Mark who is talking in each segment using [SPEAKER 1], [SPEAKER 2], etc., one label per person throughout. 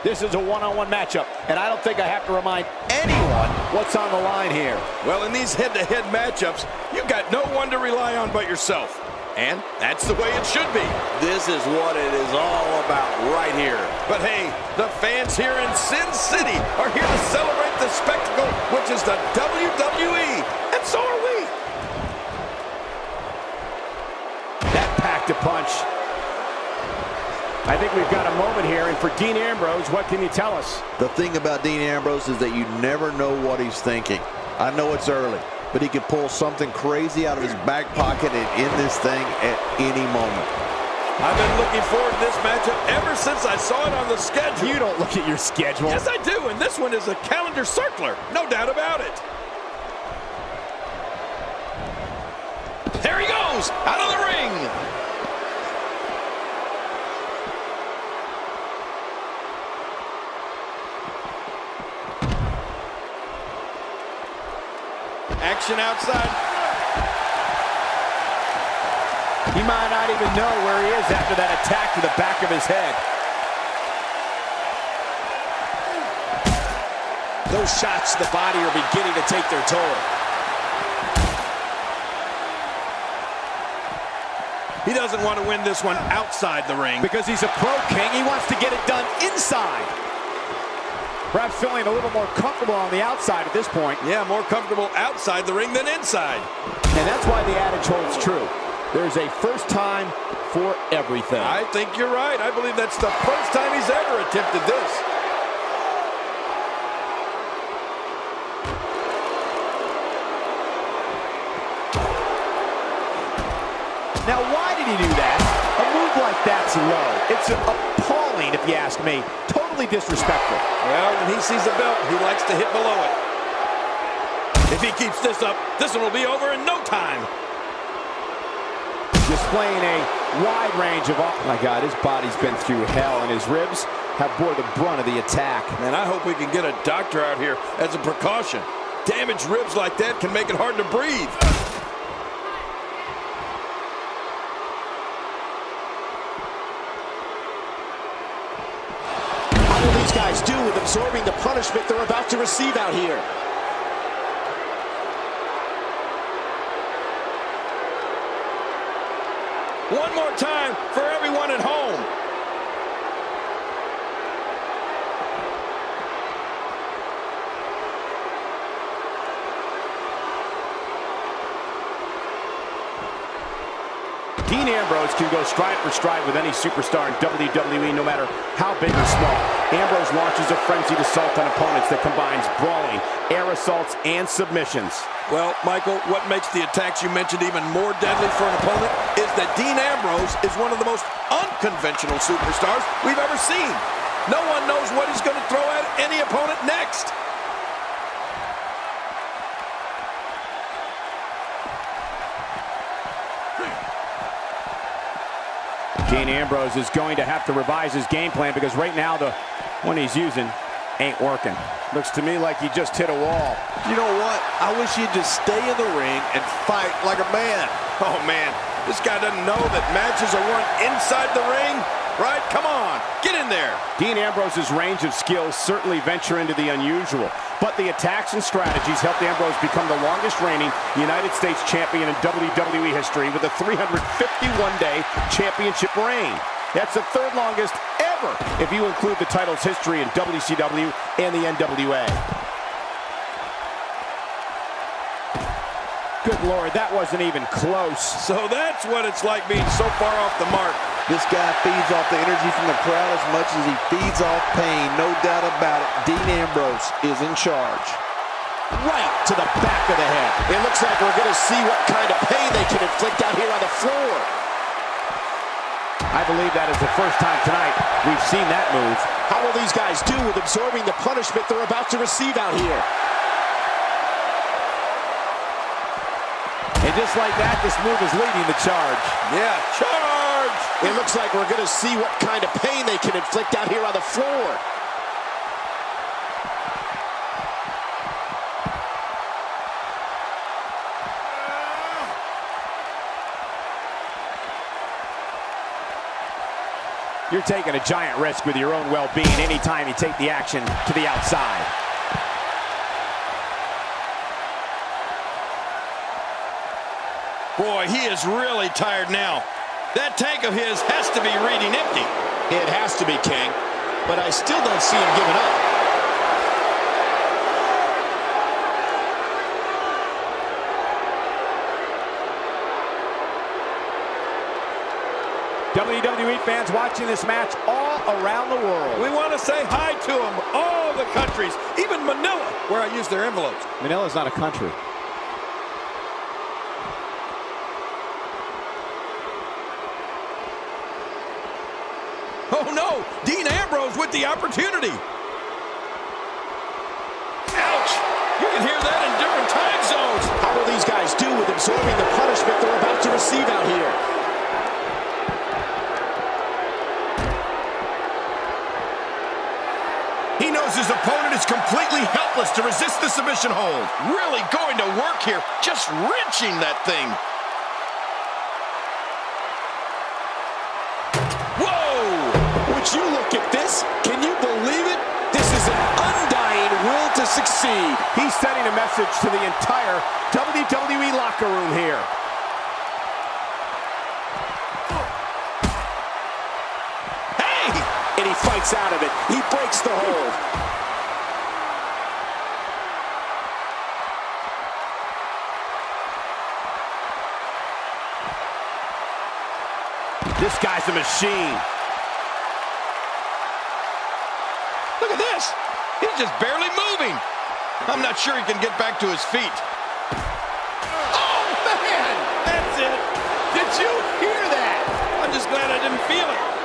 [SPEAKER 1] This is a one-on-one matchup, and I don't think I have to remind anyone what's on the line here.
[SPEAKER 2] Well, in these head-to-head matchups, you got no one to rely on but yourself. And that's the way it should be.
[SPEAKER 3] This is what it is all about right here.
[SPEAKER 2] But hey, the fans here in Sin City are here to celebrate the spectacle, which is the WWE. And so are we.
[SPEAKER 1] That packed a punch. I think we've got a moment here, and for Dean Ambrose, what can you tell us?
[SPEAKER 3] The thing about Dean Ambrose is that you never know what he's thinking. I know it's early, but he could pull something crazy out of his back pocket and end this thing at any moment.
[SPEAKER 2] I've been looking forward to this matchup ever since I saw it on the schedule.
[SPEAKER 1] You don't look at your schedule.
[SPEAKER 2] Yes, I do, and this one is a calendar circler. No doubt about it. There he goes, out of the ring. Action outside.
[SPEAKER 1] He might not even know where he is after that attack to the back of his head. Those shots to the body are beginning to take their toll.
[SPEAKER 2] He doesn't want to win this one outside the ring.
[SPEAKER 1] Because he's a pro king, he wants to get it done inside. Perhaps feeling a little more comfortable on the outside at this point.
[SPEAKER 2] Yeah, more comfortable outside the ring than inside.
[SPEAKER 1] And that's why the adage holds true. There's a first time for everything.
[SPEAKER 2] I think you're right. I believe that's the first time he's ever attempted this.
[SPEAKER 1] Now, why did he do that? A move like that's low. It's appalling, if you ask me. Totally disrespectful.
[SPEAKER 2] Well, when he sees the belt, he likes to hit below it. If he keeps this up, this one will be over in no time.
[SPEAKER 1] Displaying a wide range of... Oh, my God, his body's been through hell, and his ribs have bore the brunt of the attack.
[SPEAKER 2] Man, I hope we can get a doctor out here as a precaution. Damaged ribs like that can make it hard to breathe.
[SPEAKER 1] What will these guys do with absorbing the punishment they're about to receive out here?
[SPEAKER 2] One more time for everyone at home.
[SPEAKER 1] Dean Ambrose can go stride for stride with any superstar in WWE, no matter how big or small. Ambrose launches a frenzied assault on opponents that combines brawling, air assaults, and submissions.
[SPEAKER 2] Well, Michael, what makes the attacks you mentioned even more deadly for an opponent is that Dean Ambrose is one of the most unconventional superstars we've ever seen. No one knows what he's going to throw at any opponent next.
[SPEAKER 1] Dean Ambrose is going to have to revise his game plan because right now the one he's using ain't working. Looks to me like he just hit a wall.
[SPEAKER 3] You know what? I wish he'd just stay in the ring and fight like a man.
[SPEAKER 2] Oh, man, this guy doesn't know that matches are won inside the ring, right? Come on, get in there.
[SPEAKER 1] Dean Ambrose's range of skills certainly venture into the unusual, but the attacks and strategies helped Ambrose become the longest reigning United States champion in WWE history with a 351-day championship reign. That's the third longest ever if you include the title's history in WCW and the NWA. Good Lord, that wasn't even close.
[SPEAKER 2] So that's what it's like being so far off the mark.
[SPEAKER 3] This guy feeds off the energy from the crowd as much as he feeds off pain. No doubt about it. Dean Ambrose is in charge.
[SPEAKER 1] Right to the back of the head. It looks like we're going to see what kind of pain they can inflict out here on the floor. I believe that is the first time tonight we've seen that move. How will these guys do with absorbing the punishment they're about to receive out here? And just like that, this move is leading the charge.
[SPEAKER 2] Yeah, charge!
[SPEAKER 1] It looks like we're going to see what kind of pain they can inflict out here on the floor. You're taking a giant risk with your own well-being anytime you take the action to the outside.
[SPEAKER 2] Boy, he is really tired now. That tank of his has to be reading empty.
[SPEAKER 4] It has to be, King, but I still don't see him giving up.
[SPEAKER 1] WWE fans watching this match all around the world.
[SPEAKER 2] We want to say hi to them, all the countries, even Manila, where I use their envelopes.
[SPEAKER 1] Manila's not a country.
[SPEAKER 2] Oh no, Dean Ambrose with the opportunity. Ouch, you can hear that in different time zones.
[SPEAKER 4] How will these guys do with absorbing the punishment they're about to receive out here?
[SPEAKER 2] He knows his opponent is completely helpless to resist the submission hold. Really going to work here, just wrenching that thing.
[SPEAKER 4] Whoa! Would you look at this? Can you believe it? This is an undying will to succeed.
[SPEAKER 1] He's sending a message to the entire WWE locker room here.
[SPEAKER 4] And he fights out of it. He breaks the hold.
[SPEAKER 1] This guy's a machine.
[SPEAKER 2] Look at this. He's just barely moving. I'm not sure he can get back to his feet. Oh, man! That's it. Did you hear that? I'm just glad I didn't feel it.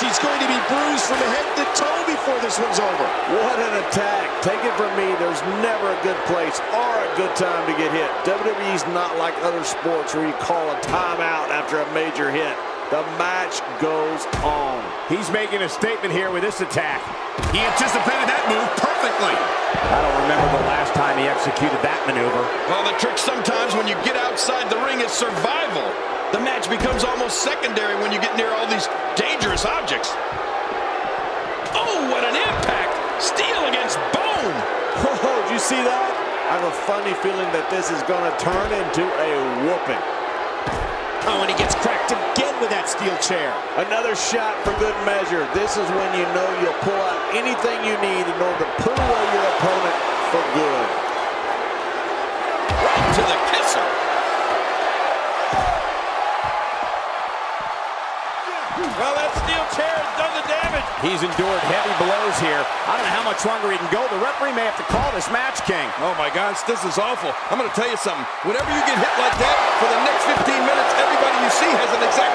[SPEAKER 4] He's going to be bruised from head to toe before this one's over.
[SPEAKER 3] What an attack. Take it from me, there's never a good place or a good time to get hit. WWE's not like other sports where you call a timeout after a major hit. The match goes on.
[SPEAKER 1] He's making a statement here with this attack.
[SPEAKER 2] He anticipated that move perfectly.
[SPEAKER 1] I don't remember the last time he executed that maneuver.
[SPEAKER 2] Well, the trick sometimes when you get outside the ring is survival. The match becomes almost secondary when you get near all these dangerous objects. Oh, what an impact! Steel against bone!
[SPEAKER 3] Whoa, did you see that? I have a funny feeling that this is going to turn into a whooping.
[SPEAKER 4] Oh, and he gets cracked again with that steel chair.
[SPEAKER 3] Another shot for good measure. This is when you know you'll pull out anything you need in order to put away your opponent for good.
[SPEAKER 2] Right to the kisser. Well, that steel chair has done the damage.
[SPEAKER 1] He's endured heavy blows here. I don't know how much longer he can go. The referee may have to call this match, King.
[SPEAKER 2] Oh, my gosh, this is awful. I'm going to tell you something. Whenever you get hit like that, for the next 15 minutes, everybody you see has an exact